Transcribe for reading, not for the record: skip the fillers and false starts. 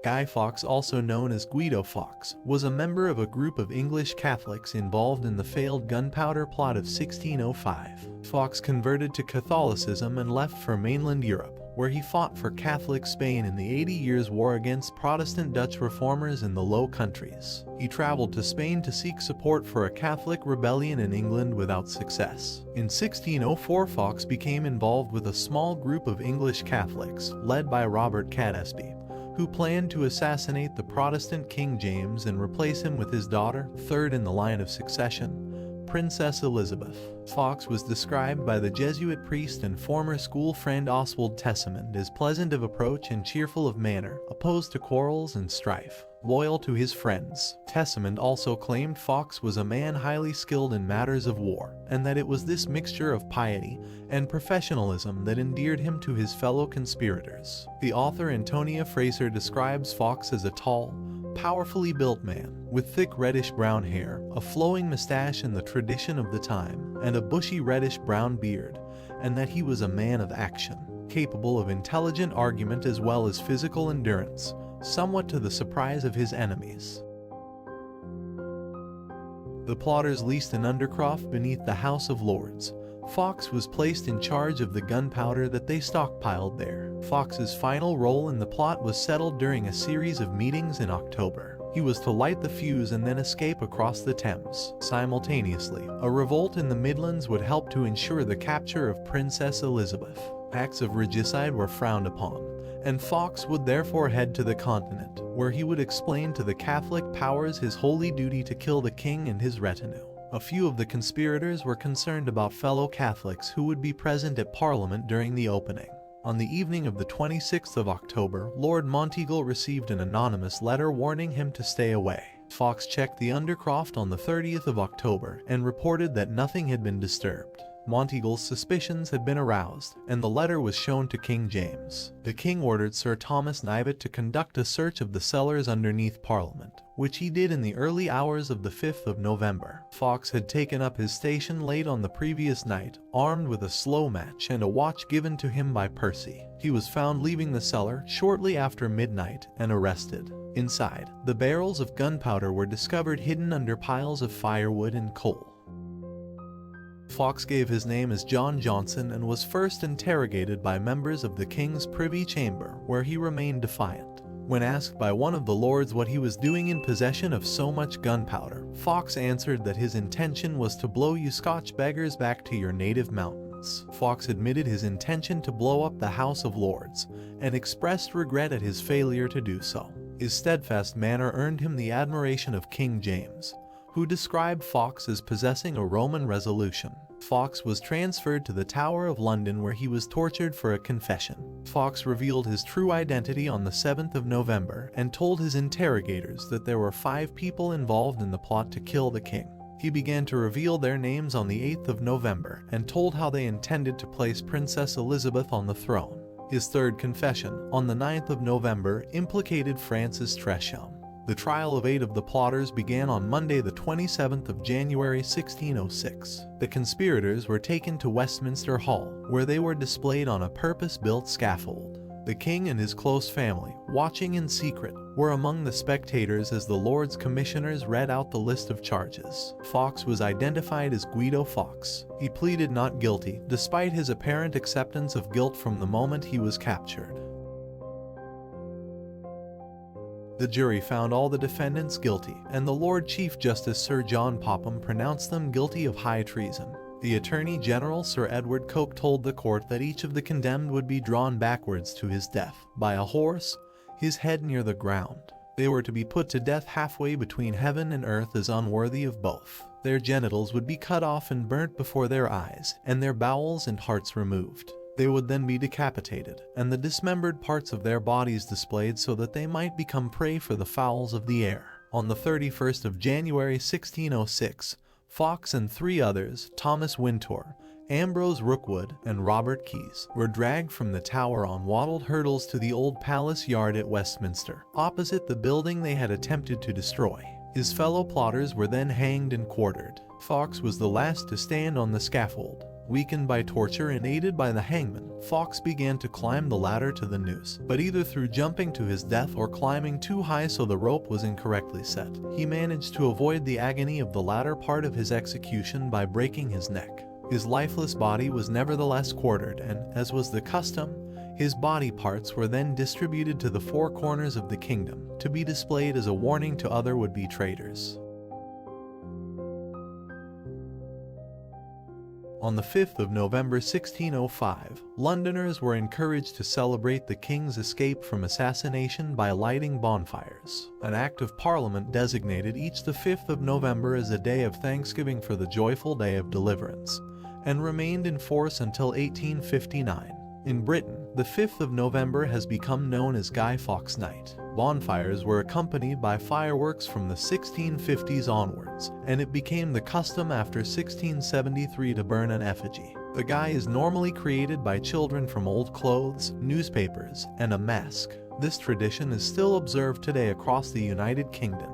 Guy Fawkes, also known as Guido Fawkes, was a member of a group of English Catholics involved in the failed Gunpowder Plot of 1605. Fawkes converted to Catholicism and left for mainland Europe, where he fought for Catholic Spain in the 80 Years' War against Protestant Dutch reformers in the Low Countries. He traveled to Spain to seek support for a Catholic rebellion in England without success. In 1604, Fawkes became involved with a small group of English Catholics, led by Robert Catesby, who planned to assassinate the Protestant King James and replace him with his daughter, third in the line of succession, Princess Elizabeth. Fawkes was described by the Jesuit priest and former school friend Oswald Tessamond as pleasant of approach and cheerful of manner, opposed to quarrels and strife, loyal to his friends. Tessamond also claimed Fawkes was a man highly skilled in matters of war, and that it was this mixture of piety and professionalism that endeared him to his fellow conspirators. The author Antonia Fraser describes Fawkes as a tall, powerfully built man, with thick reddish-brown hair, a flowing mustache in the tradition of the time, and a bushy reddish-brown beard, and that he was a man of action, capable of intelligent argument as well as physical endurance, somewhat to the surprise of his enemies. The plotters leased an undercroft beneath the House of Lords. Fawkes was placed in charge of the gunpowder that they stockpiled there. Fawkes's final role in the plot was settled during a series of meetings in October. He was to light the fuse and then escape across the Thames. Simultaneously, a revolt in the Midlands would help to ensure the capture of Princess Elizabeth. Acts of regicide were frowned upon, and Fawkes would therefore head to the continent, where he would explain to the Catholic powers his holy duty to kill the king and his retinue. A few of the conspirators were concerned about fellow Catholics who would be present at Parliament during the opening. On the evening of the 26th of October, Lord Monteagle received an anonymous letter warning him to stay away. Fawkes checked the undercroft on the 30th of October and reported that nothing had been disturbed. Monteagle's suspicions had been aroused, and the letter was shown to King James. The king ordered Sir Thomas Knivet to conduct a search of the cellars underneath Parliament, which he did in the early hours of the 5th of November. Fawkes had taken up his station late on the previous night, armed with a slow match and a watch given to him by Percy. He was found leaving the cellar shortly after midnight and arrested. Inside, the barrels of gunpowder were discovered hidden under piles of firewood and coal. Fawkes gave his name as John Johnson and was first interrogated by members of the King's Privy Chamber, where he remained defiant. When asked by one of the lords what he was doing in possession of so much gunpowder, Fawkes answered that his intention was to blow you Scotch beggars back to your native mountains. Fawkes admitted his intention to blow up the House of Lords, and expressed regret at his failure to do so. His steadfast manner earned him the admiration of King James, who described Fawkes as possessing a Roman resolution. Fawkes was transferred to the Tower of London, where he was tortured for a confession. Fawkes revealed his true identity on the 7th of November and told his interrogators that there were 5 people involved in the plot to kill the king. He began to reveal their names on the 8th of November and told how they intended to place Princess Elizabeth on the throne. His third confession, on the 9th of November, implicated Francis Tresham. The trial of 8 of the plotters began on Monday the 27th of January 1606. The conspirators were taken to Westminster Hall, where they were displayed on a purpose-built scaffold. The king and his close family, watching in secret, were among the spectators as the Lords Commissioners read out the list of charges. Fawkes was identified as Guido Fawkes. He pleaded not guilty, despite his apparent acceptance of guilt from the moment he was captured. The jury found all the defendants guilty, and the Lord Chief Justice Sir John Popham pronounced them guilty of high treason. The Attorney General Sir Edward Coke told the court that each of the condemned would be drawn backwards to his death by a horse, his head near the ground. They were to be put to death halfway between heaven and earth as unworthy of both. Their genitals would be cut off and burnt before their eyes, and their bowels and hearts removed. They would then be decapitated, and the dismembered parts of their bodies displayed so that they might become prey for the fowls of the air. On the 31st of January 1606, Fawkes and 3 others, Thomas Wintour, Ambrose Rookwood, and Robert Keyes, were dragged from the tower on wattled hurdles to the old palace yard at Westminster, opposite the building they had attempted to destroy. His fellow plotters were then hanged and quartered. Fawkes was the last to stand on the scaffold. Weakened by torture and aided by the hangman, Fawkes began to climb the ladder to the noose, but either through jumping to his death or climbing too high so the rope was incorrectly set, he managed to avoid the agony of the latter part of his execution by breaking his neck. His lifeless body was nevertheless quartered and, as was the custom, his body parts were then distributed to the four corners of the kingdom, to be displayed as a warning to other would-be traitors. On the 5th of November 1605, Londoners were encouraged to celebrate the king's escape from assassination by lighting bonfires. An Act of Parliament designated each the 5th of November as a day of thanksgiving for the joyful day of deliverance, and remained in force until 1859. In Britain, the 5th of November has become known as Guy Fawkes Night. Bonfires were accompanied by fireworks from the 1650s onwards, and it became the custom after 1673 to burn an effigy. The guy is normally created by children from old clothes, newspapers, and a mask. This tradition is still observed today across the United Kingdom.